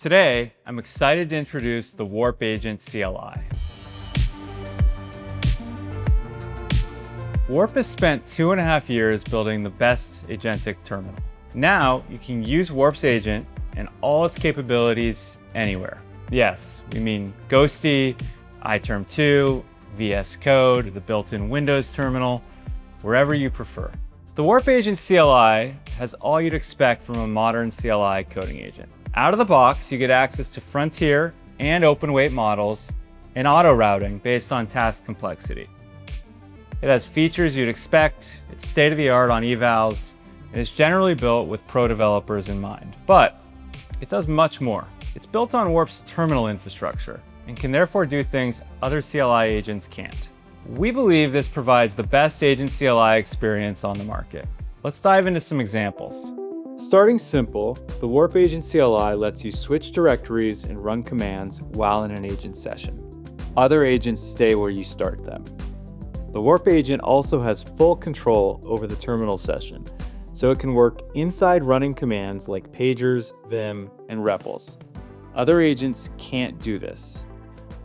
Today, I'm excited to introduce the Warp Agent CLI. Warp has spent 2.5 years building the best agentic terminal. Now, you can use Warp's agent and all its capabilities anywhere. Yes, we mean Ghostty, iTerm 2, VSCode, the built-in Windows terminal, wherever you prefer. The Warp Agent CLI has all you'd expect from a modern CLI coding agent. Out of the box, you get access to frontier and open weight models and auto routing based on task complexity. It has features you'd expect, it's state-of-the-art on evals, and is generally built with pro developers in mind. But it does much more. It's built on Warp's terminal infrastructure and can therefore do things other CLI agents can't. We believe this provides the best agent CLI experience on the market. Let's dive into some examples. Starting simple, the Warp Agent CLI lets you switch directories and run commands while in an agent session. Other agents stay where you start them. The Warp Agent also has full control over the terminal session, so it can work inside running commands like pagers, vim, and repls. Other agents can't do this.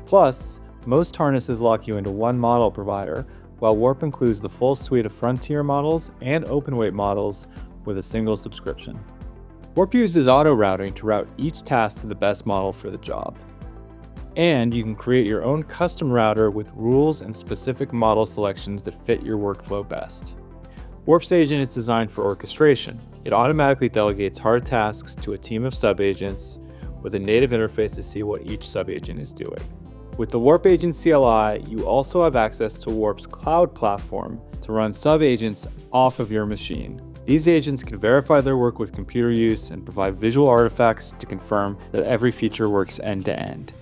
Plus, most harnesses lock you into one model provider, while Warp includes the full suite of frontier models and open weight models with a single subscription. Warp uses auto routing to route each task to the best model for the job. And you can create your own custom router with rules and specific model selections that fit your workflow best. Warp's agent is designed for orchestration. It automatically delegates hard tasks to a team of subagents with a native interface to see what each subagent is doing. With the Warp Agent CLI, you also have access to Warp's cloud platform to run subagents off of your machine. These agents can verify their work with computer use and provide visual artifacts to confirm that every feature works end-to-end.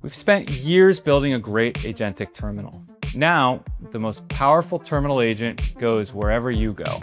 We've spent years building a great agentic terminal. Now, the most powerful terminal agent goes wherever you go.